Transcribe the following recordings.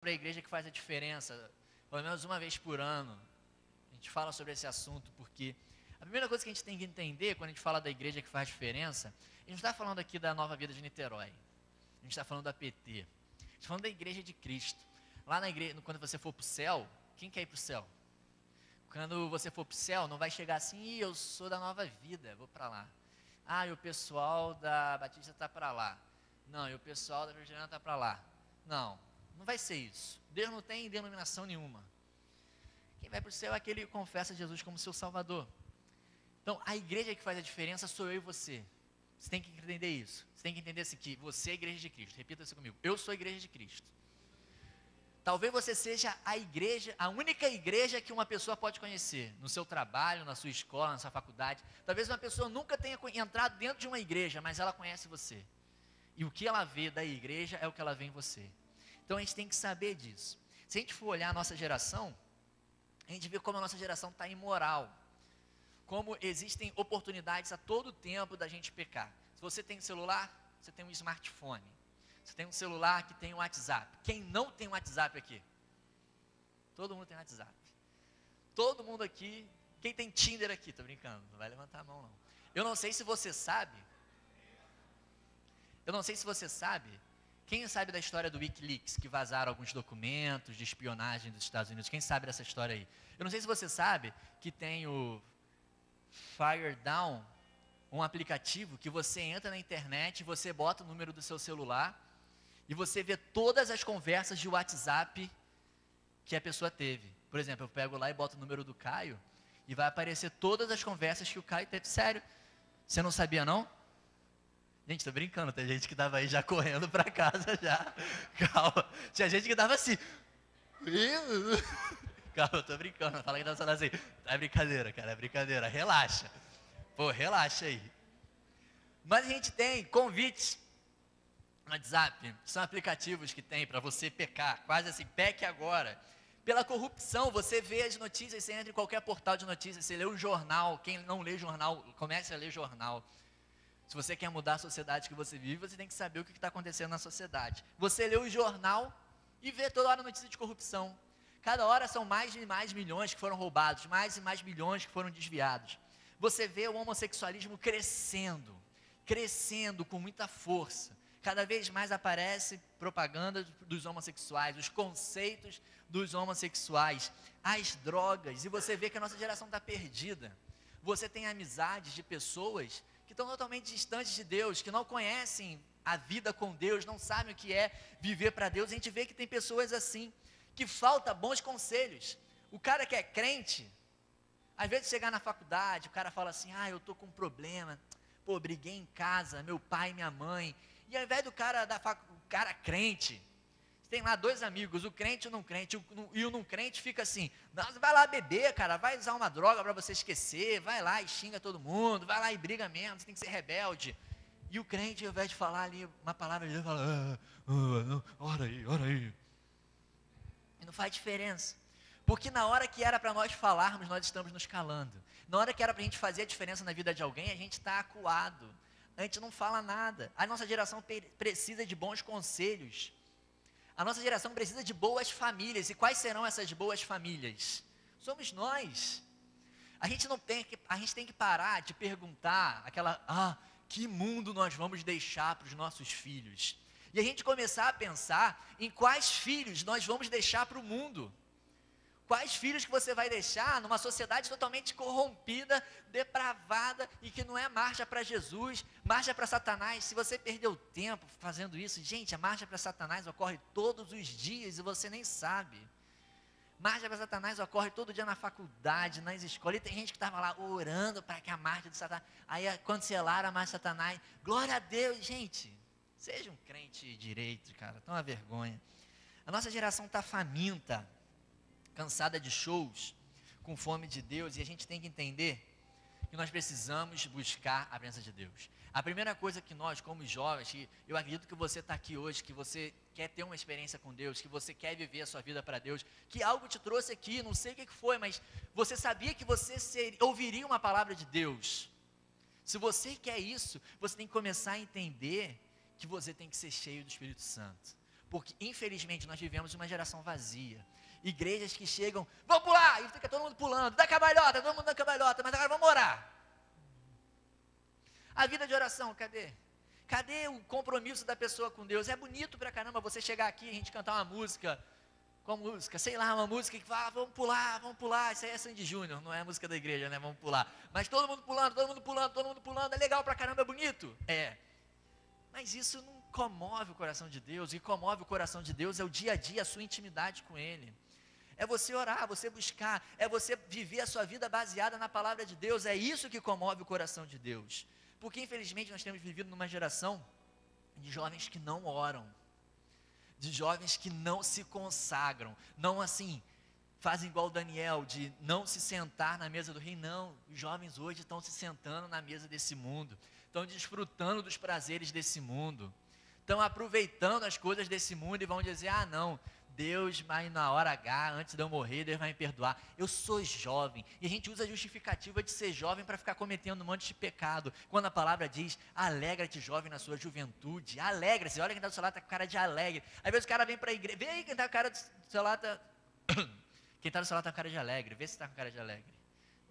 sobre a igreja que faz a diferença, pelo menos uma vez por ano. A gente fala sobre esse assunto porque a primeira coisa que a gente tem que entender quando a gente fala da igreja que faz diferença, a gente não está falando aqui da Nova Vida de Niterói, a gente está falando da PT, a gente está falando da igreja de Cristo. Lá na igreja, quando você for para o céu, quem quer ir para o céu? Quando você for para o céu, não vai chegar assim, eu sou da Nova Vida, vou para lá. E o pessoal da Batista está para lá. Não, e o pessoal da Virginiana está para lá. Não, não vai ser isso. Deus não tem denominação nenhuma. Quem vai para o céu é aquele que confessa Jesus como seu Salvador. Então, a igreja que faz a diferença sou eu e você. Você tem que entender isso. Você tem que entender assim, que você é a igreja de Cristo. Repita isso comigo. Eu sou a igreja de Cristo. Talvez você seja a igreja, a única igreja que uma pessoa pode conhecer, no seu trabalho, na sua escola, na sua faculdade. Talvez uma pessoa nunca tenha entrado dentro de uma igreja, mas ela conhece você. E o que ela vê da igreja é o que ela vê em você. Então a gente tem que saber disso. Se a gente for olhar a nossa geração, a gente vê como a nossa geração está imoral. Como existem oportunidades a todo tempo da gente pecar. Se você tem um celular, você tem um smartphone. Você tem um celular que tem um WhatsApp. Quem não tem um WhatsApp aqui? Todo mundo tem um WhatsApp. Todo mundo aqui. Quem tem Tinder aqui? Tô brincando, não vai levantar a mão não. Eu não sei se você sabe. Quem sabe da história do Wikileaks, que vazaram alguns documentos de espionagem dos Estados Unidos? Quem sabe dessa história aí? Eu não sei se você sabe que tem o FireDown, um aplicativo que você entra na internet, você bota o número do seu celular e você vê todas as conversas de WhatsApp que a pessoa teve. Por exemplo, eu pego lá e boto o número do Caio e vai aparecer todas as conversas que o Caio teve. Sério, você não sabia não? Gente, tô brincando, tem gente que tava aí já correndo para casa já. Calma, tinha gente que tava assim. Calma, eu tô brincando, fala que tá falando assim. É brincadeira, cara, é brincadeira, relaxa. Pô, relaxa aí. Mas a gente tem convites no WhatsApp, são aplicativos que tem para você pecar, quase assim, peque agora. Pela corrupção, você vê as notícias, você entra em qualquer portal de notícias, você lê o jornal, quem não lê jornal, comece a ler jornal. Se você quer mudar a sociedade que você vive, você tem que saber o que está acontecendo na sociedade. Você lê o jornal e vê toda hora notícia de corrupção. Cada hora são mais e mais milhões que foram roubados, mais e mais milhões que foram desviados. Você vê o homossexualismo crescendo com muita força. Cada vez mais aparece propaganda dos homossexuais, os conceitos dos homossexuais, as drogas, e você vê que a nossa geração está perdida. Você tem amizades de pessoas que estão totalmente distantes de Deus, que não conhecem a vida com Deus, não sabem o que é viver para Deus. A gente vê que tem pessoas assim, que falta bons conselhos. O cara que é crente, às vezes chegar na faculdade, o cara fala assim, eu estou com um problema, pô, briguei em casa, meu pai e minha mãe, e ao invés do cara o cara crente, tem lá dois amigos, o crente e o não crente, e o não crente fica assim, vai lá beber, cara, vai usar uma droga para você esquecer, vai lá e xinga todo mundo, vai lá e briga mesmo, você tem que ser rebelde. E o crente, ao invés de falar ali uma palavra de Deus, fala, ora aí. E não faz diferença. Porque na hora que era para nós falarmos, nós estamos nos calando. Na hora que era para a gente fazer a diferença na vida de alguém, a gente está acuado. A gente não fala nada. A nossa geração precisa de bons conselhos. A nossa geração precisa de boas famílias. E quais serão essas boas famílias? Somos nós. A gente tem que parar de perguntar que mundo nós vamos deixar para os nossos filhos? E a gente começar a pensar em quais filhos nós vamos deixar para o mundo. Quais filhos que você vai deixar numa sociedade totalmente corrompida, depravada e que não é marcha para Jesus, marcha para Satanás. Se você perdeu tempo fazendo isso, gente, a marcha para Satanás ocorre todos os dias e você nem sabe. Marcha para Satanás ocorre todo dia na faculdade, nas escolas. E tem gente que estava lá orando para que a marcha de Satanás. Aí cancelaram a marcha de Satanás. Glória a Deus, gente. Seja um crente direito, cara. Tá uma vergonha. A nossa geração está faminta, cansada de shows, com fome de Deus, e a gente tem que entender que nós precisamos buscar a presença de Deus. A primeira coisa que nós, como jovens, que eu acredito que você está aqui hoje, que você quer ter uma experiência com Deus, que você quer viver a sua vida para Deus, que algo te trouxe aqui, não sei o que foi, mas você sabia que você ouviria uma palavra de Deus. Se você quer isso, você tem que começar a entender que você tem que ser cheio do Espírito Santo. Porque, infelizmente, nós vivemos uma geração vazia. Igrejas que chegam, vamos pular, e fica todo mundo pulando, dá cambalhota, todo mundo dá cambalhota, mas agora vamos orar. A vida de oração, cadê? Cadê o compromisso da pessoa com Deus? É bonito pra caramba você chegar aqui e a gente cantar uma música, qual música? Sei lá, uma música que fala, vamos pular, isso aí é Sandy Júnior, não é a música da igreja, né, vamos pular. Mas todo mundo pulando, é legal pra caramba, é bonito? É. Mas isso não comove o coração de Deus, e comove o coração de Deus é o dia a dia, a sua intimidade com Ele. É você orar, você buscar, é você viver a sua vida baseada na palavra de Deus, é isso que comove o coração de Deus. Porque infelizmente nós temos vivido numa geração de jovens que não oram, de jovens que não se consagram, não assim, fazem igual Daniel, de não se sentar na mesa do rei, não. Os jovens hoje estão se sentando na mesa desse mundo, estão desfrutando dos prazeres desse mundo, estão aproveitando as coisas desse mundo e vão dizer, ah não, Deus vai na hora H, antes de eu morrer, Deus vai me perdoar. Eu sou jovem. E a gente usa a justificativa de ser jovem para ficar cometendo um monte de pecado. Quando a palavra diz, alegra-te jovem na sua juventude. Alegra-se. Olha quem está do seu lado, está com cara de alegre. Às vezes o cara vem para a igreja. Vê aí quem está com cara do seu lado. Quem está do seu lado está com cara de alegre. Vê se está com cara de alegre.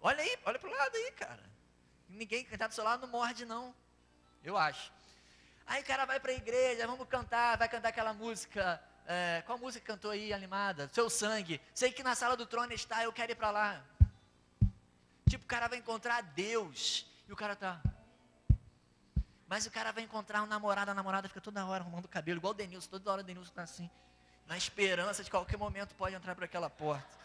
Olha aí, olha para o lado aí, cara. Quem está do seu lado não morde não. Eu acho. Aí o cara vai para a igreja, vamos cantar, vai cantar aquela música... qual música cantou aí, animada? Seu sangue. Sei que na sala do trono está, eu quero ir para lá. Tipo, o cara vai encontrar Deus. E o cara tá... Mas o cara vai encontrar um namorado, a namorada fica toda hora arrumando o cabelo, igual o Denilson, toda hora o Denilson está assim, na esperança de qualquer momento pode entrar por aquela porta.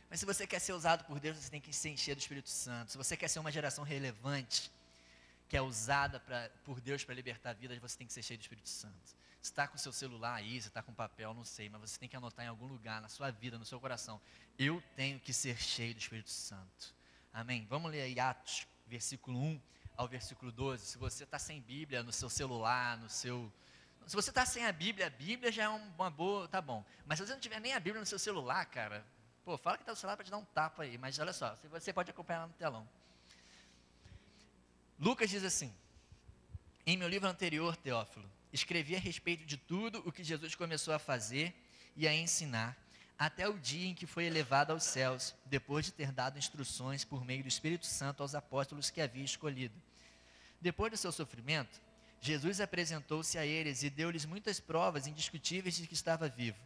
Mas se você quer ser usado por Deus, você tem que se encher do Espírito Santo. Se você quer ser uma geração relevante, que é usada por Deus para libertar vidas, você tem que ser cheio do Espírito Santo. Você está com o seu celular aí, você está com papel, não sei, mas você tem que anotar em algum lugar, na sua vida, no seu coração, eu tenho que ser cheio do Espírito Santo. Amém? Vamos ler aí Atos, versículo 1 ao versículo 12. Se você está sem Bíblia no seu celular, se você está sem a Bíblia já é uma boa, tá bom. Mas se você não tiver nem a Bíblia no seu celular, cara, pô, fala que está no celular para te dar um tapa aí, mas olha só, você pode acompanhar lá no telão. Lucas diz assim, em meu livro anterior, Teófilo, escrevi a respeito de tudo o que Jesus começou a fazer e a ensinar, até o dia em que foi elevado aos céus, depois de ter dado instruções por meio do Espírito Santo aos apóstolos que havia escolhido. Depois do seu sofrimento, Jesus apresentou-se a eles e deu-lhes muitas provas indiscutíveis de que estava vivo.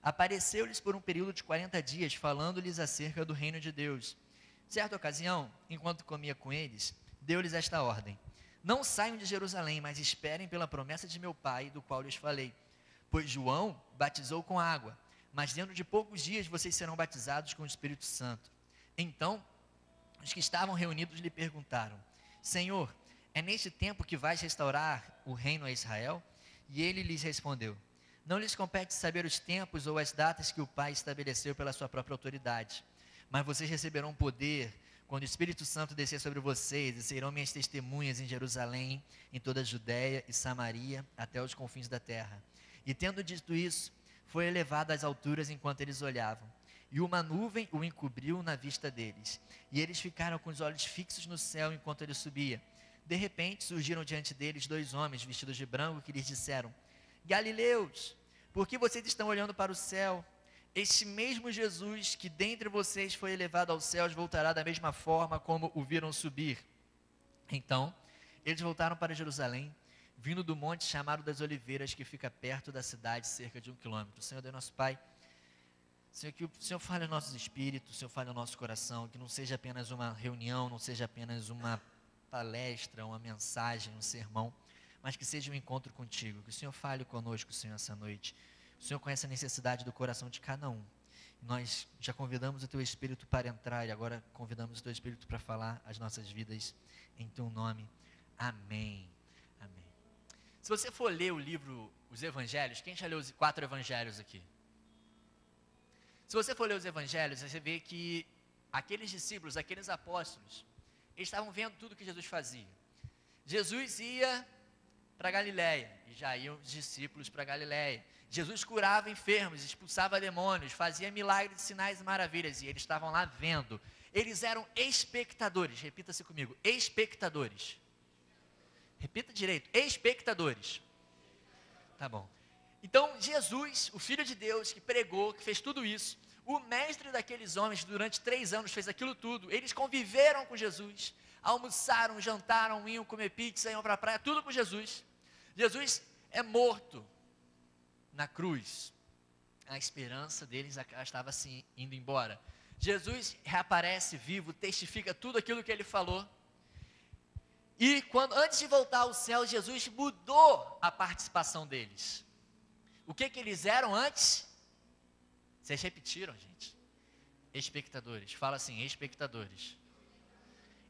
Apareceu-lhes por um período de 40 dias, falando-lhes acerca do reino de Deus. Certa ocasião, enquanto comia com eles, deu-lhes esta ordem: não saiam de Jerusalém, mas esperem pela promessa de meu Pai, do qual lhes falei. Pois João batizou com água, mas dentro de poucos dias vocês serão batizados com o Espírito Santo. Então, os que estavam reunidos lhe perguntaram: Senhor, é neste tempo que vais restaurar o reino a Israel? E ele lhes respondeu: não lhes compete saber os tempos ou as datas que o Pai estabeleceu pela sua própria autoridade, mas vocês receberão poder quando o Espírito Santo descer sobre vocês, e serão minhas testemunhas em Jerusalém, em toda a Judéia e Samaria, até os confins da terra. E tendo dito isso, foi elevado às alturas enquanto eles olhavam, e uma nuvem o encobriu na vista deles, e eles ficaram com os olhos fixos no céu enquanto ele subia. De repente surgiram diante deles 2 homens vestidos de branco que lhes disseram: Galileus, por que vocês estão olhando para o céu? Este mesmo Jesus que dentre vocês foi elevado aos céus voltará da mesma forma como o viram subir. Então, eles voltaram para Jerusalém, vindo do monte chamado das Oliveiras, que fica perto da cidade, cerca de 1 quilômetro. Senhor Deus nosso Pai, Senhor, que o Senhor fale aos nossos espíritos, o Senhor fale ao nosso coração, que não seja apenas uma reunião, não seja apenas uma palestra, uma mensagem, um sermão, mas que seja um encontro contigo. Que o Senhor fale conosco, Senhor, essa noite. O Senhor conhece a necessidade do coração de cada um. Nós já convidamos o Teu Espírito para entrar e agora convidamos o Teu Espírito para falar as nossas vidas em Teu nome. Amém. Amém. Se você for ler o livro, os Evangelhos, quem já leu os 4 Evangelhos aqui? Se você for ler os Evangelhos, você vê que aqueles discípulos, aqueles apóstolos, eles estavam vendo tudo que Jesus fazia. Jesus ia para Galiléia, e já iam os discípulos para Galiléia. Jesus curava enfermos, expulsava demônios, fazia milagres, sinais e maravilhas, e eles estavam lá vendo. Eles eram espectadores, repita-se comigo, espectadores. Repita direito, espectadores. Tá bom. Então, Jesus, o Filho de Deus, que pregou, que fez tudo isso, o mestre daqueles homens, que durante 3 anos fez aquilo tudo, eles conviveram com Jesus, almoçaram, jantaram, iam comer pizza, iam para a praia, tudo com Jesus. Jesus é morto na cruz. A esperança deles estava assim, indo embora. Jesus reaparece vivo, testifica tudo aquilo que ele falou. E antes de voltar ao céu, Jesus mudou a participação deles. O que eles eram antes? Vocês repetiram, gente? Espectadores. Fala assim, espectadores.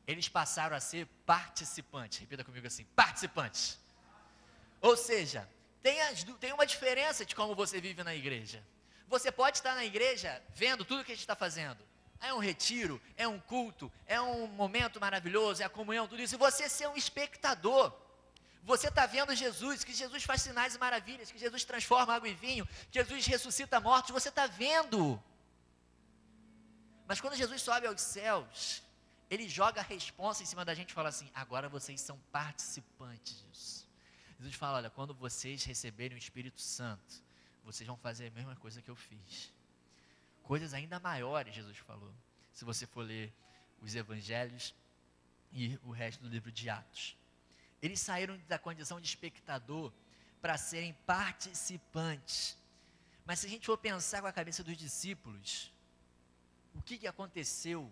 Eles passaram a ser participantes. Repita comigo assim, participantes. Ou seja, tem uma diferença de como você vive na igreja. Você pode estar na igreja vendo tudo que a gente está fazendo. É um retiro, é um culto, é um momento maravilhoso, é a comunhão, tudo isso. E você ser um espectador. Você está vendo Jesus, que Jesus faz sinais e maravilhas, que Jesus transforma água em vinho, que Jesus ressuscita mortos, você está vendo. Mas quando Jesus sobe aos céus, ele joga a responsa em cima da gente e fala assim, agora vocês são participantes disso. Jesus fala, olha, quando vocês receberem o Espírito Santo, vocês vão fazer a mesma coisa que eu fiz. Coisas ainda maiores, Jesus falou. Se você for ler os evangelhos e o resto do livro de Atos. Eles saíram da condição de espectador para serem participantes. Mas se a gente for pensar com a cabeça dos discípulos, o que aconteceu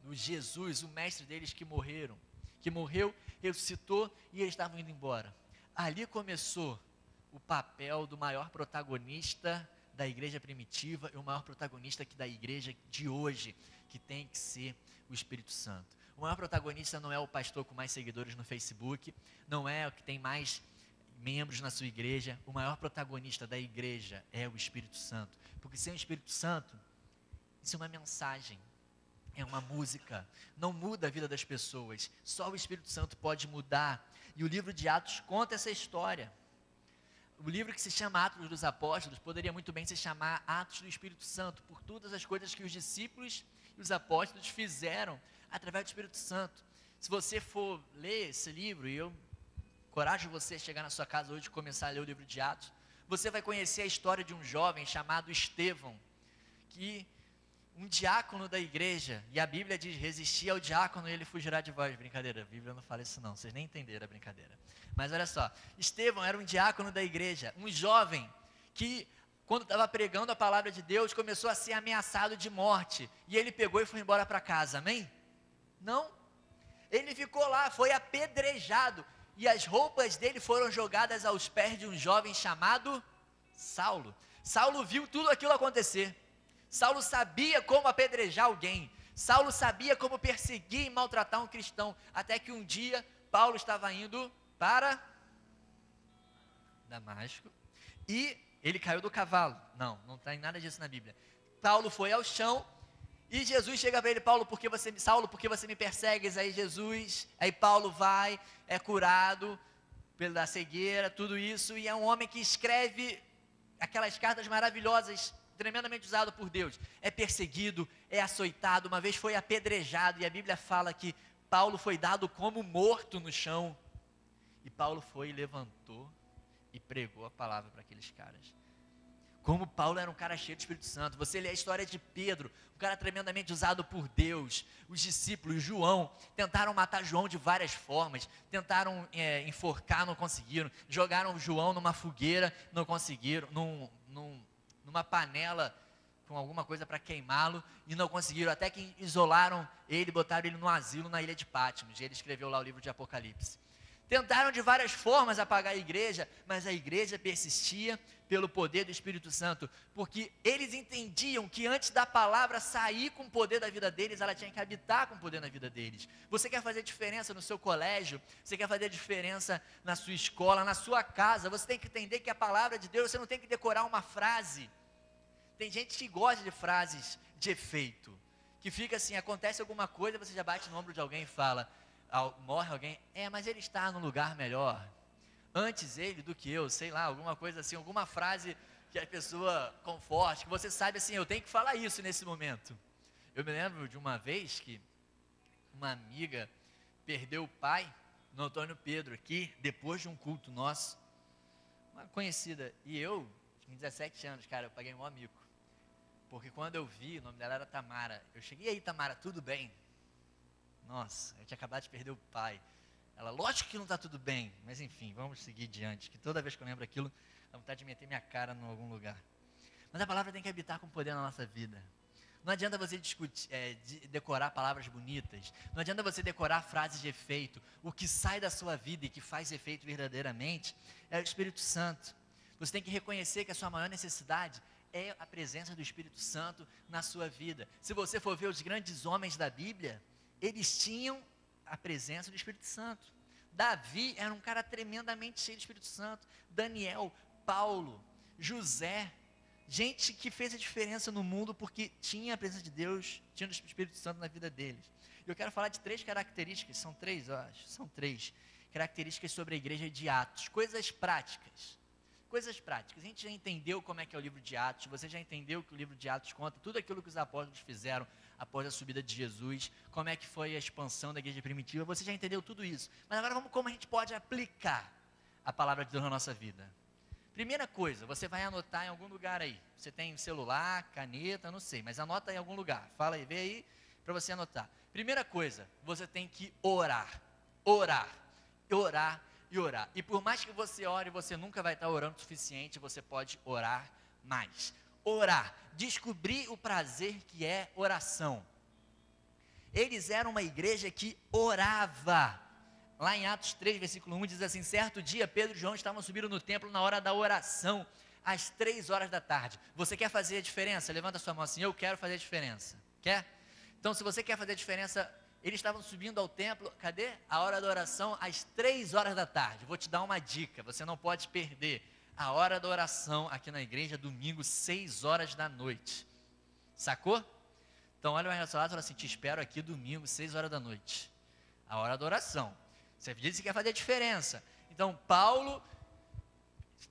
no Jesus, o mestre deles que morreu, ressuscitou e eles estavam indo embora. Ali começou o papel do maior protagonista da igreja primitiva e o maior protagonista da igreja de hoje, que tem que ser o Espírito Santo. O maior protagonista não é o pastor com mais seguidores no Facebook, não é o que tem mais membros na sua igreja. O maior protagonista da igreja é o Espírito Santo, porque sem o Espírito Santo, isso é uma mensagem, é uma música, não muda a vida das pessoas, só o Espírito Santo pode mudar. E o livro de Atos conta essa história. O livro que se chama Atos dos Apóstolos poderia muito bem se chamar Atos do Espírito Santo, por todas as coisas que os discípulos e os apóstolos fizeram através do Espírito Santo. Se você for ler esse livro, e eu encorajo você a chegar na sua casa hoje e começar a ler o livro de Atos, você vai conhecer a história de um jovem chamado Estevão, que um diácono da igreja, e a Bíblia diz, resistir ao diácono e ele fugirá de vós. Brincadeira, a Bíblia não fala isso não, vocês nem entenderam a brincadeira. Mas olha só, Estevão era um diácono da igreja, um jovem que, quando estava pregando a palavra de Deus, começou a ser ameaçado de morte, e ele pegou e foi embora para casa, amém? Não, ele ficou lá, foi apedrejado, e as roupas dele foram jogadas aos pés de um jovem chamado Saulo. Saulo viu tudo aquilo acontecer. Saulo sabia como apedrejar alguém. Saulo sabia como perseguir e maltratar um cristão. Até que um dia, Paulo estava indo para Damasco e ele caiu do cavalo. Não tem nada disso na Bíblia. Paulo foi ao chão e Jesus chega para ele, Saulo, por que você me persegues? Aí Paulo vai, é curado pela cegueira, tudo isso, e é um homem que escreve aquelas cartas maravilhosas, tremendamente usado por Deus. É perseguido, é açoitado, uma vez foi apedrejado, e a Bíblia fala que Paulo foi dado como morto no chão, e Paulo foi e levantou e pregou a palavra para aqueles caras. Como Paulo era um cara cheio do Espírito Santo. Você lê a história de Pedro, um cara tremendamente usado por Deus. Os discípulos, João, tentaram matar João de várias formas, tentaram enforcar, não conseguiram, jogaram João numa fogueira, não conseguiram, numa panela com alguma coisa para queimá-lo, e não conseguiram, até que isolaram ele, botaram ele no asilo na ilha de Patmos, e ele escreveu lá o livro de Apocalipse. Tentaram de várias formas apagar a igreja, mas a igreja persistia pelo poder do Espírito Santo, porque eles entendiam que antes da palavra sair com o poder da vida deles, ela tinha que habitar com o poder na vida deles. Você quer fazer diferença no seu colégio, você quer fazer diferença na sua escola, na sua casa, você tem que entender que a palavra de Deus, você não tem que decorar uma frase. Tem gente que gosta de frases de efeito, que fica assim, acontece alguma coisa, você já bate no ombro de alguém e fala, morre alguém, mas ele está num lugar melhor, antes ele do que eu, sei lá, alguma coisa assim, alguma frase que a pessoa conforte, que você sabe assim, eu tenho que falar isso nesse momento. Eu me lembro de uma vez que uma amiga perdeu o pai, no Antônio Pedro aqui, depois de um culto nosso, uma conhecida, e eu, com 17 anos, cara, eu paguei um amigo. Porque quando eu vi, o nome dela era Tamara. Eu cheguei aí, Tamara, tudo bem? Nossa, eu tinha acabado de perder o pai. Ela, lógico que não está tudo bem, mas enfim, vamos seguir diante, que toda vez que eu lembro aquilo, dá vontade de meter minha cara em algum lugar. Mas a palavra tem que habitar com poder na nossa vida. Não adianta você decorar palavras bonitas, não adianta você decorar frases de efeito. O que sai da sua vida e que faz efeito verdadeiramente é o Espírito Santo. Você tem que reconhecer que a sua maior necessidade é a presença do Espírito Santo na sua vida. Se você for ver os grandes homens da Bíblia, eles tinham a presença do Espírito Santo. Davi era um cara tremendamente cheio do Espírito Santo. Daniel, Paulo, José, gente que fez a diferença no mundo porque tinha a presença de Deus, tinha o Espírito Santo na vida deles. Eu quero falar de 3 características, são 3, eu acho, são 3 características sobre a igreja de Atos, coisas práticas. Coisas práticas, a gente já entendeu como é que é o livro de Atos, você já entendeu que o livro de Atos conta tudo aquilo que os apóstolos fizeram após a subida de Jesus, como é que foi a expansão da igreja primitiva, você já entendeu tudo isso. Mas agora vamos como a gente pode aplicar a palavra de Deus na nossa vida. Primeira coisa, você vai anotar em algum lugar aí, você tem celular, caneta, não sei, mas anota em algum lugar, fala aí, vê aí para você anotar. Primeira coisa, você tem que orar, orar, orar, e orar. E por mais que você ore, você nunca vai estar orando o suficiente, você pode orar mais. Orar, descobrir o prazer que é oração. Eles eram uma igreja que orava. Lá em Atos 3, versículo 1, diz assim: certo dia, Pedro e João estavam subindo no templo na hora da oração, às 3 horas da tarde. Você quer fazer a diferença? Levanta a sua mão assim, eu quero fazer a diferença. Quer? Então, se você quer fazer a diferença, eles estavam subindo ao templo, cadê? A hora da oração, às 3 horas da tarde. Vou te dar uma dica, você não pode perder a hora da oração aqui na igreja, domingo, 6 horas da noite. Sacou? Então, olha o seu lado e fala assim, te espero aqui domingo, 6 horas da noite. A hora da oração. Você disse que quer fazer a diferença. Então,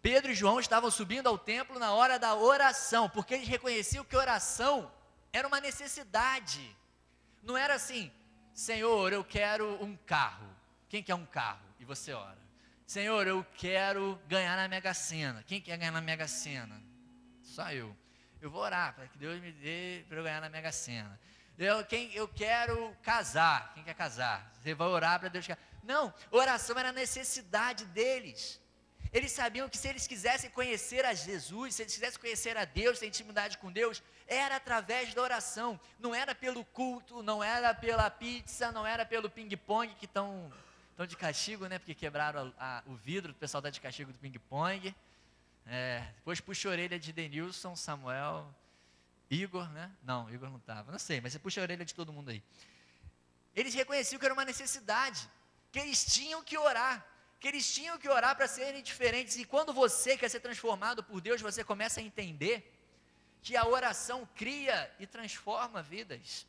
Pedro e João estavam subindo ao templo na hora da oração, porque eles reconheciam que oração era uma necessidade. Não era assim, Senhor, eu quero um carro. Quem quer um carro? E você ora. Senhor, eu quero ganhar na Mega Sena. Quem quer ganhar na Mega Sena? Só eu. Eu vou orar para que Deus me dê para eu ganhar na Mega Sena. Eu quero casar. Quem quer casar? Você vai orar para Deus. Não, oração era a necessidade deles. Eles sabiam que se eles quisessem conhecer a Jesus, se eles quisessem conhecer a Deus, ter intimidade com Deus, era através da oração. Não era pelo culto, não era pela pizza, não era pelo ping-pong, que estão de castigo, né? Porque quebraram o vidro, o pessoal está de castigo do ping-pong. Depois puxa a orelha de Denilson, Samuel, Igor, né? Não, Igor não estava, não sei, mas você puxa a orelha de todo mundo aí. Eles reconheciam que era uma necessidade, que eles tinham que orar. Que eles tinham que orar para serem diferentes. E quando você quer ser transformado por Deus, você começa a entender que a oração cria e transforma vidas.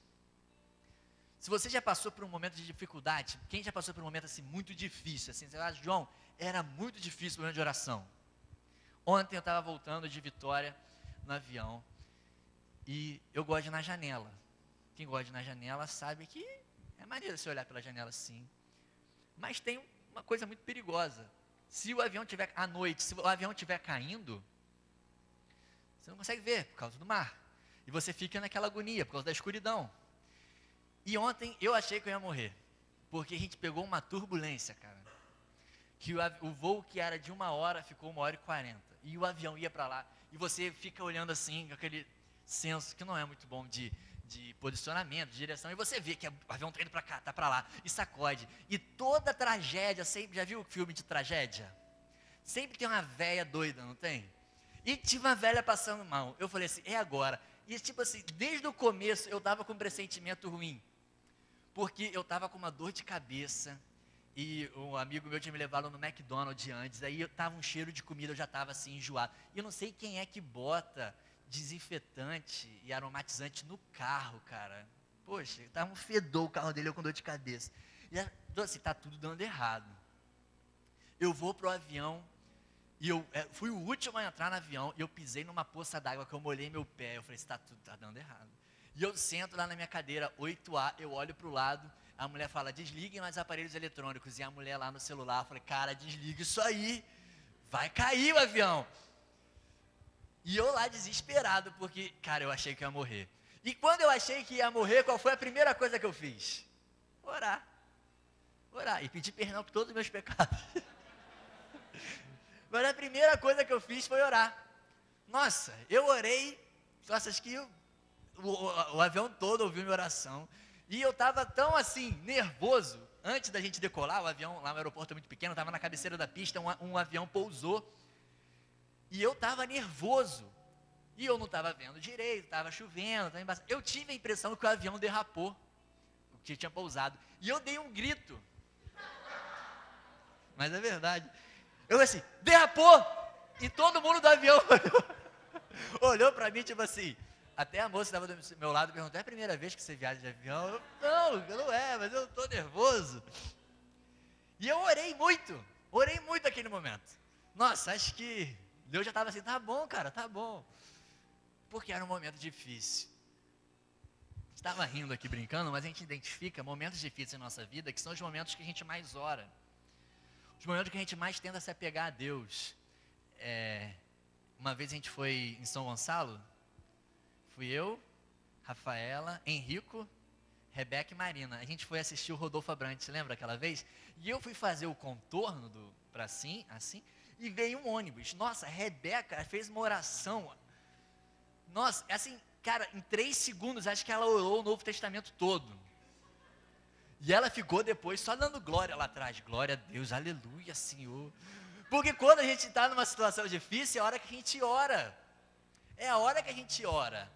Se você já passou por um momento de dificuldade, quem já passou por um momento assim muito difícil, assim, você fala, João, era muito difícil o momento de oração. Ontem eu estava voltando de Vitória no avião e eu gosto de ir na janela. Quem gosta de ir na janela sabe que é maneiro você olhar pela janela assim. Mas tem uma coisa muito perigosa. Se o avião estiver à noite, se o avião estiver caindo, você não consegue ver por causa do mar. E você fica naquela agonia por causa da escuridão. E ontem eu achei que eu ia morrer, porque a gente pegou uma turbulência, cara. Que o voo que era de 1 hora ficou 1h40. E o avião ia para lá. E você fica olhando assim, com aquele senso que não é muito bom de posicionamento, de direção, e você vê que o avião está indo para cá, está para lá, e sacode. E toda tragédia, sempre, já viu o filme de tragédia? Sempre tem uma velha doida, não tem? E tinha uma velha passando mal. Eu falei assim, é agora. E tipo assim, desde o começo eu estava com um pressentimento ruim, porque eu estava com uma dor de cabeça, e um amigo meu tinha me levado no McDonald's antes, aí estava um cheiro de comida, eu já estava assim, enjoado. E eu não sei quem é que bota desinfetante e aromatizante no carro, cara. Poxa, tava um fedor o carro dele, eu com dor de cabeça. E assim, tá tudo dando errado. Eu vou pro avião e eu fui o último a entrar no avião e eu pisei numa poça d'água que eu molhei meu pé. Eu falei, tá dando errado. E eu sento lá na minha cadeira, 8A, eu olho pro lado, A mulher fala, desliguem mais aparelhos eletrônicos. E a mulher lá no celular, eu falei, cara, desliga isso aí. Vai cair o avião. E eu lá desesperado, porque, cara, eu achei que ia morrer. E quando eu achei que ia morrer, qual foi a primeira coisa que eu fiz? Orar. Orar. E pedir perdão por todos os meus pecados. Mas a primeira coisa que eu fiz foi orar. Nossa, eu orei. Nossa, acho que o avião todo ouviu minha oração. E eu estava tão assim, nervoso. Antes da gente decolar, o avião lá no aeroporto é muito pequeno, estava na cabeceira da pista, um avião pousou. E eu estava nervoso. E eu não estava vendo direito, estava chovendo, estava embaçado. Eu tive a impressão que o avião derrapou, que tinha pousado. E eu dei um grito. Mas é verdade. Eu assim, derrapou! E todo mundo do avião olhou para mim, tipo assim. Até a moça que estava do meu lado perguntou, é a primeira vez que você viaja de avião? Eu, não é, mas eu estou nervoso. E eu orei muito aquele momento. Nossa, acho que Deus já estava assim, tá bom, cara, tá bom. Porque era um momento difícil. Estava rindo aqui, brincando, mas a gente identifica momentos difíceis na nossa vida, que são os momentos que a gente mais ora. Os momentos que a gente mais tenta se apegar a Deus. Uma vez a gente foi em São Gonçalo, fui eu, Rafaela, Henrico, Rebeca e Marina. A gente foi assistir o Rodolfo Abrantes, lembra aquela vez? E eu fui fazer o contorno para assim, e veio um ônibus. Nossa, a Rebeca fez uma oração. Nossa, assim, cara, em 3 segundos, acho que ela orou o Novo Testamento todo. E ela ficou depois só dando glória lá atrás. Glória a Deus, aleluia, Senhor. Porque quando a gente está numa situação difícil, é a hora que a gente ora. É a hora que a gente ora.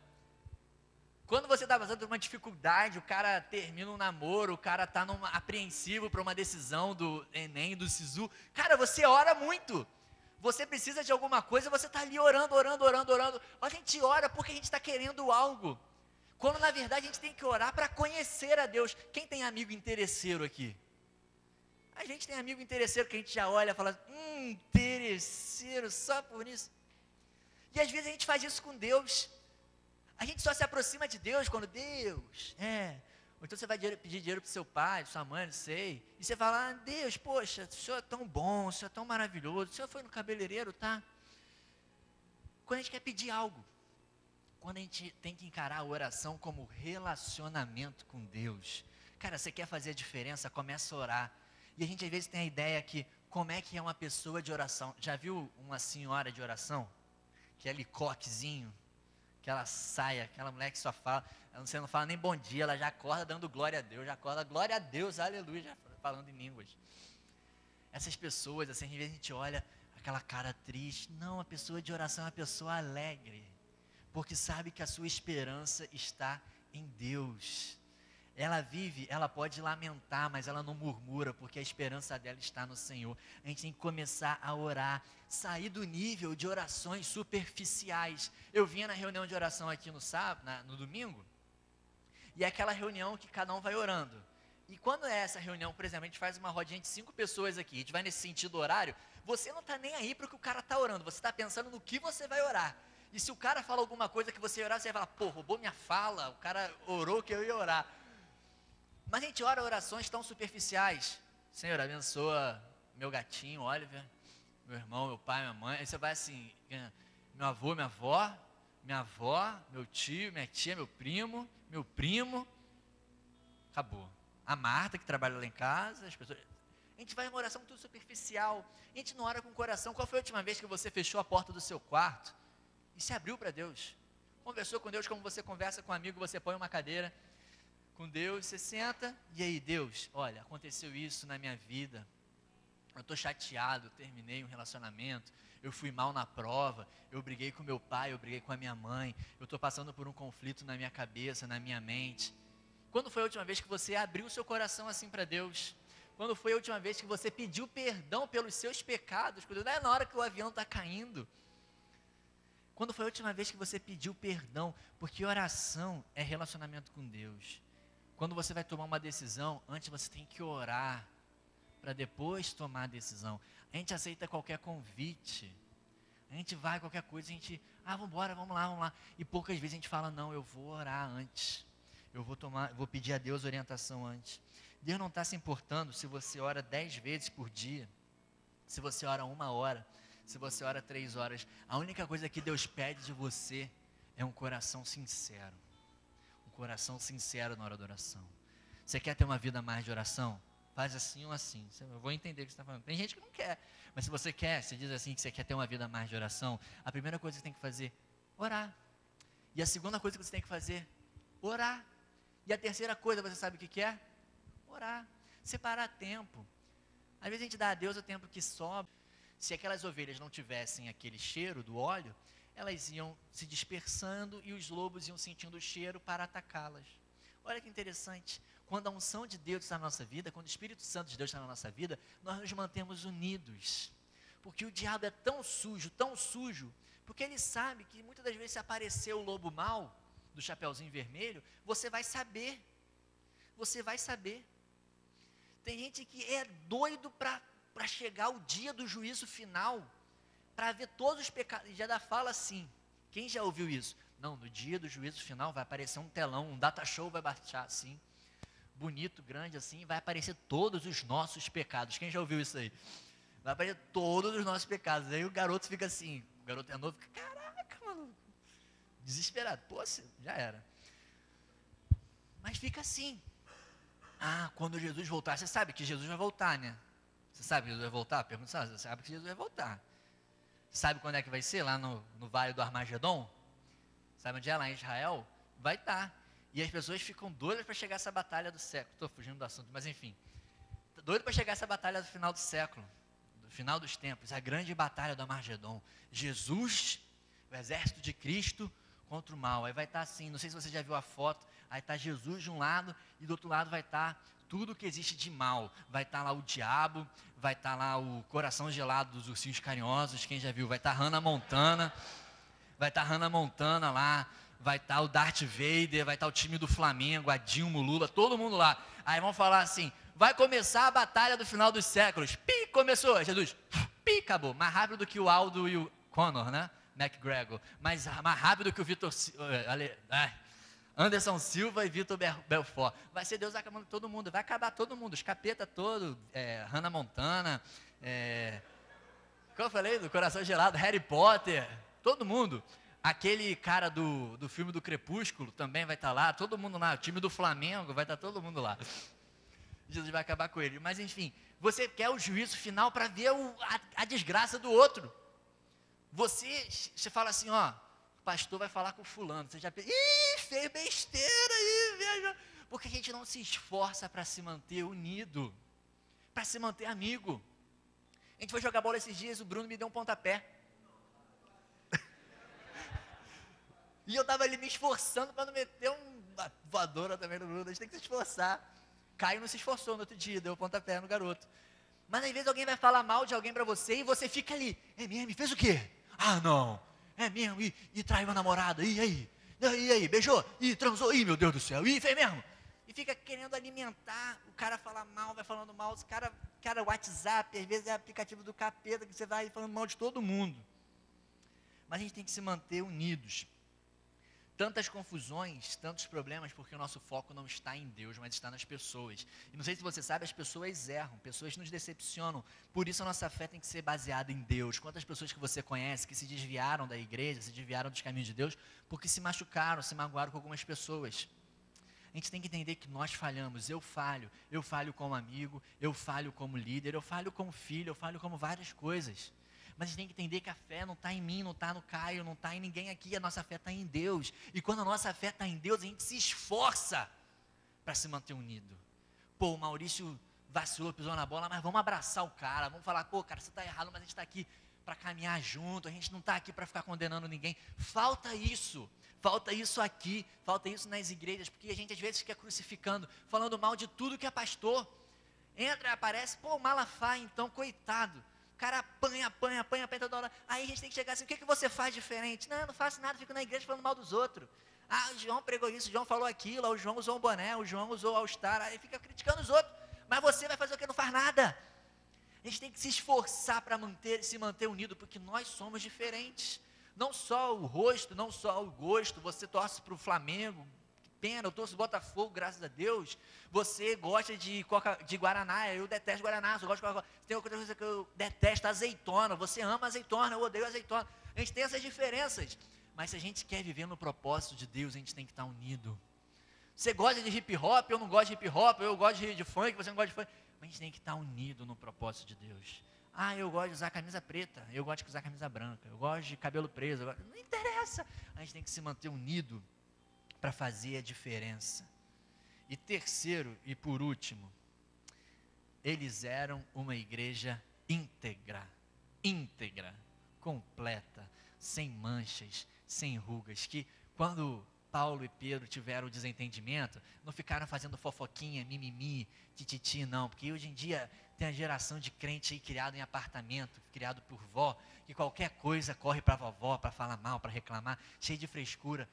Quando você está passando por uma dificuldade, o cara termina um namoro, o cara está apreensivo para uma decisão do Enem, do SISU. Cara, você ora muito. Você precisa de alguma coisa, você está ali orando. A gente ora porque a gente está querendo algo. Quando na verdade a gente tem que orar para conhecer a Deus. Quem tem amigo interesseiro aqui? A gente tem amigo interesseiro que a gente já olha e fala, interesseiro, só por isso. E às vezes a gente faz isso com Deus. A gente só se aproxima de Deus quando Deus, ou então você vai pedir dinheiro para o seu pai, para sua mãe, não sei. E você fala, Deus, poxa, o Senhor é tão bom, o Senhor é tão maravilhoso. O Senhor foi no cabeleireiro, tá? Quando a gente quer pedir algo. Quando a gente tem que encarar a oração como relacionamento com Deus. Cara, você quer fazer a diferença, começa a orar. E a gente às vezes tem a ideia que, como é que é uma pessoa de oração? Já viu uma senhora de oração? Aquele coquezinho, aquela saia, aquela mulher que só fala, você não fala nem bom dia, ela já acorda dando glória a Deus, já acorda, glória a Deus, aleluia, já falando em línguas. Essas pessoas, assim, às vezes a gente olha aquela cara triste. Não, a pessoa de oração é uma pessoa alegre, porque sabe que a sua esperança está em Deus. Ela vive, ela pode lamentar, mas ela não murmura, porque a esperança dela está no Senhor. A gente tem que começar a orar, sair do nível de orações superficiais. Eu vinha na reunião de oração aqui no sábado, no domingo, e é aquela reunião que cada um vai orando. E quando é essa reunião, por exemplo, a gente faz uma rodinha de 5 pessoas aqui, a gente vai nesse sentido horário, você não está nem aí para o que o cara está orando, você está pensando no que você vai orar. E se o cara fala alguma coisa que você ia orar, você vai falar, pô, roubou minha fala, o cara orou que eu ia orar. Mas a gente ora orações tão superficiais. Senhor, abençoa meu gatinho, Oliver, meu irmão, meu pai, minha mãe. Aí você vai assim, meu avô, minha avó, meu tio, minha tia, meu primo. Acabou. A Marta, que trabalha lá em casa, as pessoas. A gente vai em uma oração tudo superficial. A gente não ora com o coração. Qual foi a última vez que você fechou a porta do seu quarto e se abriu para Deus? Conversou com Deus como você conversa com um amigo, você põe uma cadeira com Deus, você senta, e aí, Deus, olha, aconteceu isso na minha vida, eu estou chateado, eu terminei um relacionamento, eu fui mal na prova, eu briguei com meu pai, eu briguei com a minha mãe, eu estou passando por um conflito na minha cabeça, na minha mente. Quando foi a última vez que você abriu o seu coração assim para Deus? Quando foi a última vez que você pediu perdão pelos seus pecados? Não é na hora que o avião está caindo. Quando foi a última vez que você pediu perdão? Porque oração é relacionamento com Deus. Quando você vai tomar uma decisão, antes você tem que orar, para depois tomar a decisão. A gente aceita qualquer convite, a gente vai, qualquer coisa, a gente, vamos embora, vamos lá. E poucas vezes a gente fala, não, eu vou orar antes, eu vou pedir a Deus orientação antes. Deus não está se importando se você ora 10 vezes por dia, se você ora 1 hora, se você ora 3 horas. A única coisa que Deus pede de você é um coração sincero. Um coração sincero na hora da oração. Você quer ter uma vida mais de oração? Faz assim ou assim. Eu vou entender o que você está falando. Tem gente que não quer. Mas se você quer, você diz assim que você quer ter uma vida mais de oração, a primeira coisa que você tem que fazer, orar. E a segunda coisa que você tem que fazer, orar. E a terceira coisa, você sabe o que é? Orar. Separar tempo. Às vezes a gente dá a Deus o tempo que sobra. Se aquelas ovelhas não tivessem aquele cheiro do óleo, elas iam se dispersando e os lobos iam sentindo o cheiro para atacá-las. Olha que interessante. Quando a unção de Deus está na nossa vida, quando o Espírito Santo de Deus está na nossa vida, nós nos mantemos unidos. Porque o diabo é tão sujo, porque ele sabe que muitas das vezes se aparecer o lobo mau, do chapeuzinho vermelho, você vai saber. Você vai saber. Tem gente que é doido para chegar o dia do juízo final, para ver todos os pecados. E já fala assim, quem já ouviu isso? Não, no dia do juízo final vai aparecer um telão, um data show vai baixar assim, bonito, grande assim, vai aparecer todos os nossos pecados. Quem já ouviu isso aí? Vai aparecer todos os nossos pecados. Aí o garoto fica assim, o garoto é novo, fica, caraca, mano, desesperado. Pô, já era. Mas fica assim. Ah, quando Jesus voltar, você sabe que Jesus vai voltar, né? Você sabe que Jesus vai voltar? Pergunta, você sabe que Jesus vai voltar. Sabe quando é que vai ser? Lá no Vale do Armagedon? Sabe onde é? Lá em Israel? Vai estar. E as pessoas ficam doidas para chegar essa batalha do século. Estou fugindo do assunto, mas enfim. Doido para chegar essa batalha do final do século. Do final dos tempos. A grande batalha do Armagedon. Jesus, o exército de Cristo contra o mal. Aí vai estar assim, não sei se você já viu a foto. Aí está Jesus de um lado e do outro lado vai estar tudo que existe de mal. Vai estar lá o diabo, vai estar lá o coração gelado dos ursinhos carinhosos, quem já viu? Vai estar Hannah Montana, lá, vai estar o Darth Vader, vai estar o time do Flamengo, a Dilma, o Lula, todo mundo lá. Aí vão falar assim, vai começar a batalha do final dos séculos. Pi, começou, Jesus, pi, acabou. Mais rápido do que o Aldo e o Conor, né? McGregor. Mais rápido que o Vitor... Anderson Silva e Vitor Belfort. Vai ser Deus acabando todo mundo, vai acabar todo mundo, os capeta todo, Hannah Montana, como eu falei, do Coração Gelado, Harry Potter, todo mundo. Aquele cara do filme do Crepúsculo também vai estar lá, todo mundo lá, o time do Flamengo, vai estar todo mundo lá. Jesus vai acabar com ele. Mas enfim, você quer o juízo final para ver a desgraça do outro. Você fala assim, ó, o pastor vai falar com fulano, você já pensa, ih, fez besteira aí, veja. Porque a gente não se esforça para se manter unido, para se manter amigo. A gente foi jogar bola esses dias, o Bruno me deu um pontapé. E eu estava ali me esforçando para não meter uma voadora também no Bruno, a gente tem que se esforçar. Caio não se esforçou no outro dia, deu um pontapé no garoto. Mas às vezes alguém vai falar mal de alguém para você e você fica ali, é mesmo, fez o quê? Ah não, é mesmo, e traiu a namorada, e aí, beijou, e transou, meu Deus do céu, e fez mesmo. E fica querendo alimentar, o cara fala mal, vai falando mal, os cara WhatsApp, às vezes é aplicativo do capeta, que você vai falando mal de todo mundo. Mas a gente tem que se manter unidos. Tantas confusões, tantos problemas, porque o nosso foco não está em Deus, mas está nas pessoas. E não sei se você sabe, as pessoas erram, pessoas nos decepcionam. Por isso a nossa fé tem que ser baseada em Deus. Quantas pessoas que você conhece que se desviaram da igreja, se desviaram dos caminhos de Deus, porque se machucaram, se magoaram com algumas pessoas. A gente tem que entender que nós falhamos, eu falho como amigo, eu falho como líder, eu falho como filho, eu falho como várias coisas. Mas a gente tem que entender que a fé não está em mim, não está no Caio, não está em ninguém aqui, a nossa fé está em Deus. E quando a nossa fé está em Deus, a gente se esforça para se manter unido. Pô, o Maurício vacilou, pisou na bola, mas vamos abraçar o cara, vamos falar, pô, cara, você está errado, mas a gente está aqui para caminhar junto, a gente não está aqui para ficar condenando ninguém. Falta isso aqui, falta isso nas igrejas, porque a gente às vezes fica crucificando, falando mal de tudo que é pastor. Entra, aparece, pô, Malafaia, então, coitado. O cara apanha toda hora. Aí a gente tem que chegar assim, o que você faz diferente? Não, eu não faço nada, fico na igreja falando mal dos outros. Ah, o João pregou isso, o João falou aquilo, o João usou um boné, o João usou o All-Star, aí fica criticando os outros. Mas você vai fazer o que? Não faz nada. A gente tem que se esforçar para se manter unido, porque nós somos diferentes. Não só o rosto, não só o gosto, você torce para o Flamengo, pena, eu torço Botafogo, graças a Deus. Você gosta de Guaraná, eu detesto Guaraná, eu gosto de Coca-Cola. Tem outra coisa que eu detesto, azeitona. Você ama azeitona, eu odeio azeitona. A gente tem essas diferenças. Mas se a gente quer viver no propósito de Deus, a gente tem que estar unido. Você gosta de hip hop, eu não gosto de hip hop, eu gosto de funk, você não gosta de funk. Mas a gente tem que estar unido no propósito de Deus. Ah, eu gosto de usar camisa preta, eu gosto de usar camisa branca, eu gosto de cabelo preso. Não interessa. A gente tem que se manter unido para fazer a diferença. E terceiro e por último, eles eram uma igreja íntegra, completa, sem manchas, sem rugas, que quando Paulo e Pedro tiveram o desentendimento, não ficaram fazendo fofoquinha, mimimi, tititi, não, porque hoje em dia tem a geração de crente aí criado em apartamento, criado por vó, que qualquer coisa corre para a vovó, para falar mal, para reclamar, cheio de frescura.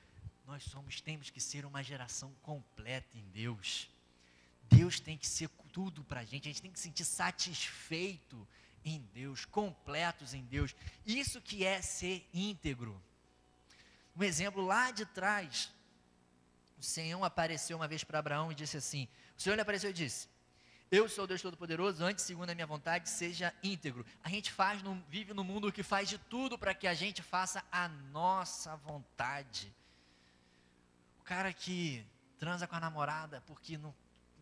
Temos que ser uma geração completa em Deus. Deus tem que ser tudo para a gente tem que se sentir satisfeito em Deus, completos em Deus. Isso que é ser íntegro. Um exemplo lá de trás, o Senhor apareceu uma vez para Abraão e disse assim, o Senhor lhe apareceu e disse, eu sou o Deus Todo-Poderoso, antes, segundo a minha vontade, seja íntegro. A gente vive num mundo que faz de tudo para que a gente faça a nossa vontade. O cara que transa com a namorada porque não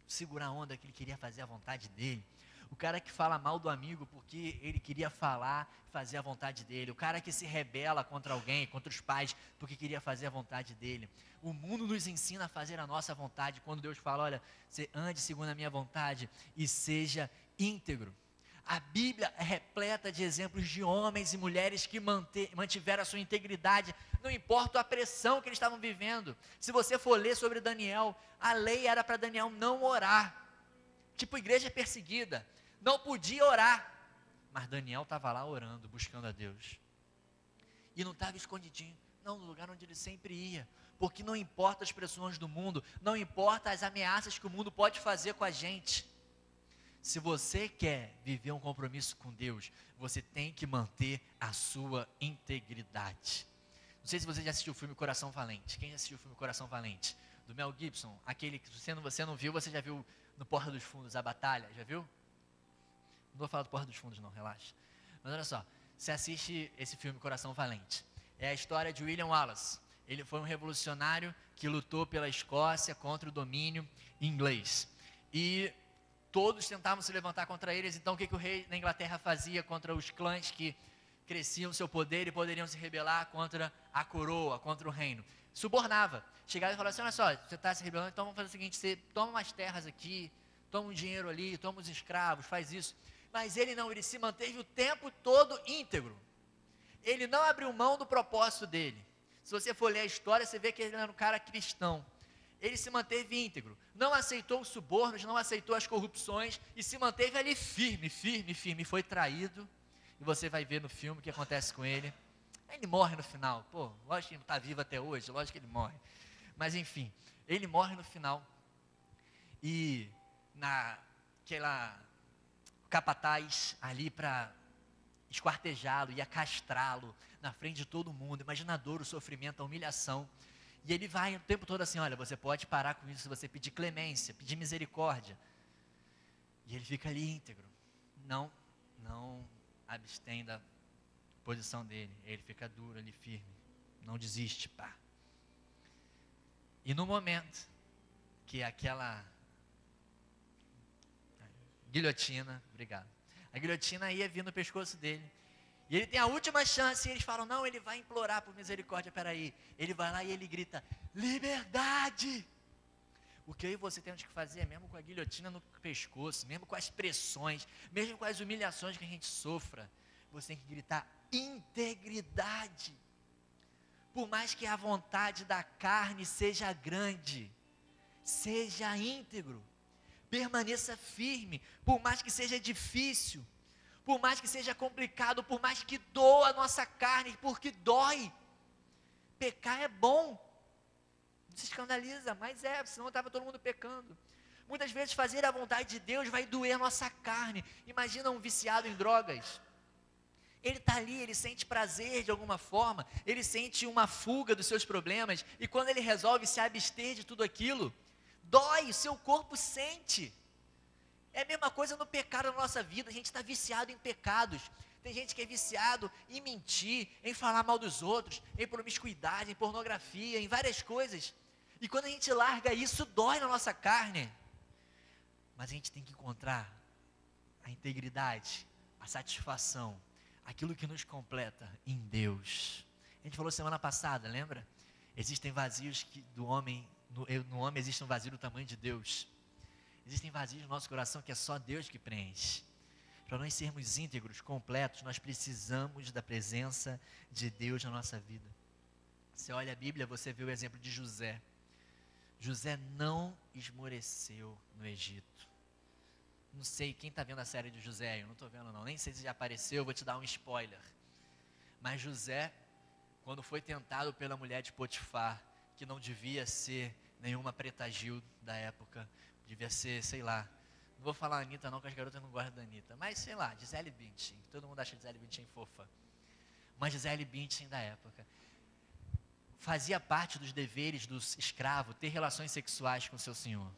segura a onda que ele queria fazer a vontade dele. O cara que fala mal do amigo porque ele queria fazer a vontade dele. O cara que se rebela contra alguém, contra os pais, porque queria fazer a vontade dele. O mundo nos ensina a fazer a nossa vontade. Quando Deus fala, olha, você ande segundo a minha vontade e seja íntegro. A Bíblia é repleta de exemplos de homens e mulheres que mantiveram a sua integridade, não importa a pressão que eles estavam vivendo. Se você for ler sobre Daniel, a lei era para Daniel não orar. Tipo igreja perseguida, não podia orar. Mas Daniel estava lá orando, buscando a Deus. E não estava escondidinho, não, no lugar onde ele sempre ia. Porque não importa as pressões do mundo, não importa as ameaças que o mundo pode fazer com a gente. Se você quer viver um compromisso com Deus, você tem que manter a sua integridade. Não sei se você já assistiu o filme Coração Valente. Quem já assistiu o filme Coração Valente? Do Mel Gibson, aquele que você não viu, você já viu no Porta dos Fundos, a batalha, já viu? Não vou falar do Porta dos Fundos não, relaxa. Mas olha só, você assiste esse filme Coração Valente. É a história de William Wallace. Ele foi um revolucionário que lutou pela Escócia contra o domínio inglês. E todos tentavam se levantar contra eles, então o que o rei da Inglaterra fazia contra os clãs que cresciam seu poder e poderiam se rebelar contra a coroa, contra o reino? Subornava. Chegava e falava assim, olha só, você está se rebelando, então vamos fazer o seguinte, você toma umas terras aqui, toma um dinheiro ali, toma os escravos, faz isso. Mas ele não, ele se manteve o tempo todo íntegro. Ele não abriu mão do propósito dele. Se você for ler a história, você vê que ele era um cara cristão. Ele se manteve íntegro, não aceitou os subornos, não aceitou as corrupções e se manteve ali firme. Foi traído e você vai ver no filme o que acontece com ele. Ele morre no final, lógico que ele está vivo até hoje, lógico que ele morre. Mas enfim, ele morre no final e naquela capataz ali para esquartejá-lo, ia castrá-lo na frente de todo mundo. Imagina a dor, o sofrimento, a humilhação. E ele vai o tempo todo assim, olha, você pode parar com isso se você pedir clemência, pedir misericórdia. E ele fica ali íntegro. Não abstém da posição dele. Ele fica duro ali, firme. Não desiste, pá. E no momento que aquela guilhotina, obrigado, a guilhotina ia vir no pescoço dele, e ele tem a última chance, e eles falam, não, ele vai implorar por misericórdia, peraí, ele vai lá e ele grita, liberdade! O que eu e você temos que fazer, mesmo com a guilhotina no pescoço, mesmo com as pressões, mesmo com as humilhações que a gente sofra, você tem que gritar, integridade! Por mais que a vontade da carne seja grande, seja íntegro, permaneça firme, por mais que seja difícil, por mais que seja complicado, por mais que doa a nossa carne, porque dói. Pecar é bom, não se escandaliza, mas senão estava todo mundo pecando. Muitas vezes fazer a vontade de Deus vai doer a nossa carne. Imagina um viciado em drogas. Ele está ali, ele sente prazer de alguma forma, ele sente uma fuga dos seus problemas, e quando ele resolve se abster de tudo aquilo, dói, o seu corpo sente. É a mesma coisa no pecado na nossa vida, a gente está viciado em pecados. Tem gente que é viciado em mentir, em falar mal dos outros, em promiscuidade, em pornografia, em várias coisas. E quando a gente larga isso, dói na nossa carne. Mas a gente tem que encontrar a integridade, a satisfação, aquilo que nos completa em Deus. A gente falou semana passada, lembra? Existem vazios do homem, no homem existe um vazio do tamanho de Deus. Existem vazios no nosso coração que é só Deus que preenche. Para nós sermos íntegros, completos, nós precisamos da presença de Deus na nossa vida. Você olha a Bíblia, você vê o exemplo de José. José não esmoreceu no Egito. Não sei quem está vendo a série de José, eu não estou vendo não, nem sei se já apareceu, eu vou te dar um spoiler. Mas José, quando foi tentado pela mulher de Potifar, que não devia ser nenhuma preta Gil da época, devia ser, sei lá, não vou falar Anitta não, que as garotas não gostam da Anitta, mas sei lá, Gisele Bündchen, todo mundo acha Gisele Bündchen fofa, mas Gisele Bündchen da época, fazia parte dos deveres do escravo ter relações sexuais com seu senhor,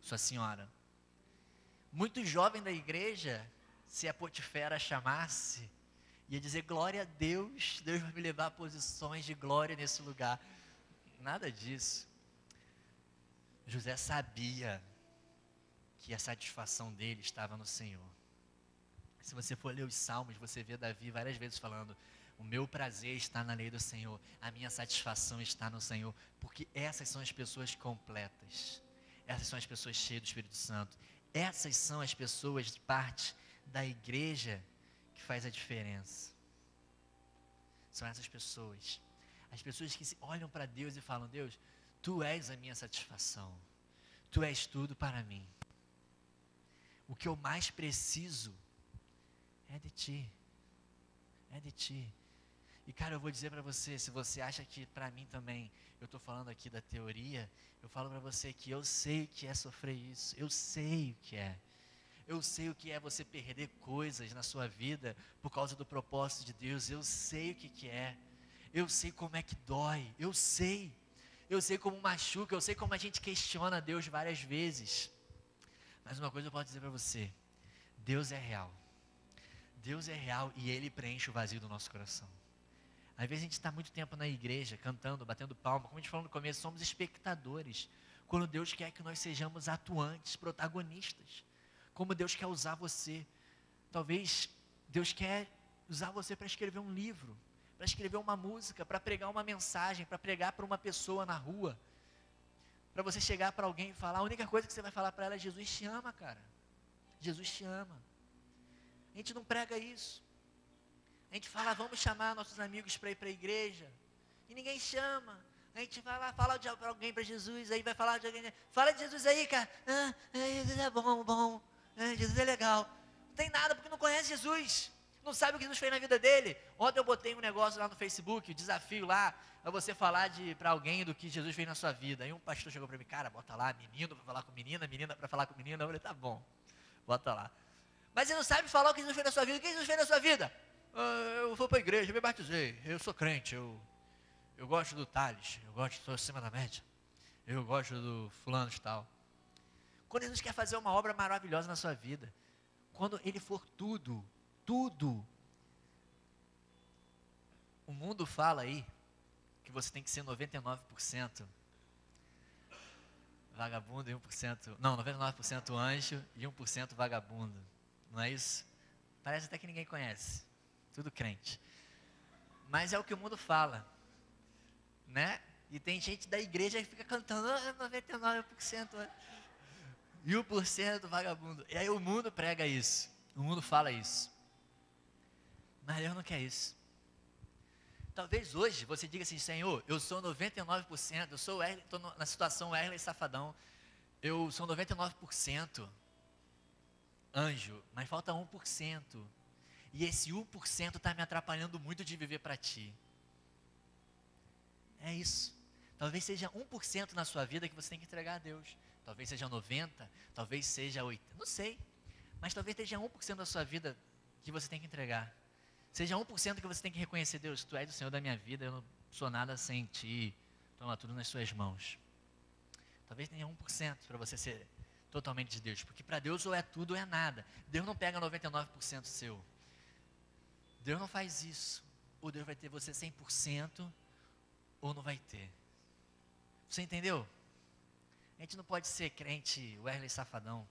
sua senhora. Muito jovem da igreja, se a Potifera chamasse, ia dizer, glória a Deus, Deus vai me levar a posições de glória nesse lugar. Nada disso. José sabia que a satisfação dele estava no Senhor. Se você for ler os Salmos, você vê Davi várias vezes falando, o meu prazer está na lei do Senhor, a minha satisfação está no Senhor, porque essas são as pessoas completas, essas são as pessoas cheias do Espírito Santo, essas são as pessoas de parte da igreja que faz a diferença. São essas pessoas, as pessoas que olham para Deus e falam, Deus, Tu és a minha satisfação, Tu és tudo para mim. O que eu mais preciso é de Ti, é de Ti. E cara, eu vou dizer para você, se você acha que para mim também, eu estou falando aqui da teoria, eu falo para você que eu sei o que é sofrer isso, eu sei o que é. Eu sei o que é você perder coisas na sua vida por causa do propósito de Deus, eu sei o que é. Eu sei como é que dói, eu sei como machuca, eu sei como a gente questiona Deus várias vezes. Mas uma coisa eu posso dizer para você, Deus é real e Ele preenche o vazio do nosso coração. Às vezes a gente está muito tempo na igreja, cantando, batendo palma, como a gente falou no começo, somos espectadores, quando Deus quer que nós sejamos atuantes, protagonistas, como Deus quer usar você. Talvez Deus quer usar você para escrever um livro, para escrever uma música, para pregar uma mensagem, para pregar para uma pessoa na rua, para você chegar para alguém e falar, a única coisa que você vai falar para ela é, Jesus te ama, cara, Jesus te ama. A gente não prega isso. A gente fala, vamos chamar nossos amigos para ir para a igreja, e ninguém chama. A gente vai lá, fala de alguém para Jesus, aí vai falar de alguém, fala de Jesus aí, cara, Jesus é bom, Jesus é legal. Não tem nada porque não conhece Jesus, não sabe o que Jesus fez na vida dele. Ontem eu botei um negócio lá no Facebook, o desafio lá, é você falar para alguém do que Jesus fez na sua vida. Aí um pastor chegou para mim, cara, bota lá, menino para falar com menina, menina para falar com menina. Eu falei, tá bom, bota lá. Mas você não sabe falar o que Jesus fez na sua vida. O que Jesus fez na sua vida? Eu vou para a igreja, eu me batizei, eu sou crente, eu gosto do Thales, estou acima da média, eu gosto do fulano e tal. Quando Jesus quer fazer uma obra maravilhosa na sua vida, quando Ele for tudo, o mundo fala aí, que você tem que ser 99% vagabundo e 1%, não, 99% anjo e 1% vagabundo, não é isso? Parece até que ninguém conhece. Tudo crente. Mas é o que o mundo fala, né? E tem gente da igreja que fica cantando 99% e 1% vagabundo. E aí o mundo prega isso, o mundo fala isso. Mas Deus não quer isso. Talvez hoje você diga assim, Senhor, eu sou 99%, eu sou estou na situação Wesley Safadão, eu sou 99% anjo, mas falta 1%. E esse 1% está me atrapalhando muito de viver para Ti. É isso. Talvez seja 1% na sua vida que você tem que entregar a Deus. Talvez seja 90%, talvez seja 80%, não sei. Mas talvez seja 1% da sua vida que você tem que entregar. Seja 1% que você tem que reconhecer, Deus, Tu és o Senhor da minha vida, eu não sou nada sem Ti, toma tudo nas Suas mãos. Talvez tenha 1% para você ser totalmente de Deus, porque para Deus ou é tudo ou é nada. Deus não pega 99% seu. Deus não faz isso. Ou Deus vai ter você 100% ou não vai ter. Você entendeu? A gente não pode ser crente Wesley Safadão.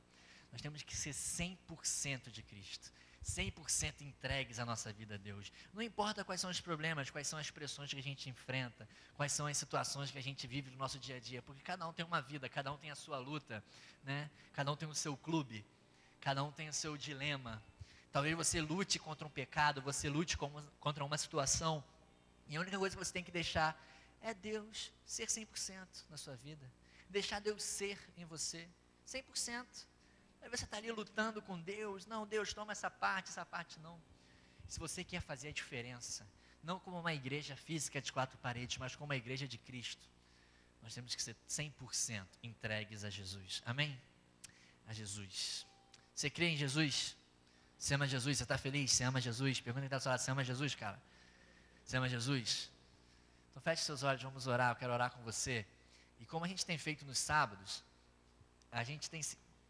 Nós temos que ser 100% de Cristo. 100% entregues a nossa vida a Deus. Não importa quais são os problemas, quais são as pressões que a gente enfrenta, quais são as situações que a gente vive no nosso dia a dia, porque cada um tem uma vida, cada um tem a sua luta, né? Cada um tem o seu clube, cada um tem o seu dilema. Talvez você lute contra um pecado, você lute contra uma situação, e a única coisa que você tem que deixar é Deus ser 100% na sua vida. Deixar Deus ser em você 100%. Aí você está ali lutando com Deus, não, Deus toma essa parte não. Se você quer fazer a diferença, não como uma igreja física de 4 paredes, mas como uma igreja de Cristo, nós temos que ser 100% entregues a Jesus, amém? A Jesus. Você crê em Jesus? Você ama Jesus? Você está feliz? Você ama Jesus? Pergunta quem está do seu lado, você ama Jesus, cara? Você ama Jesus? Então feche seus olhos, vamos orar, eu quero orar com você. E como a gente tem feito nos sábados, a gente tem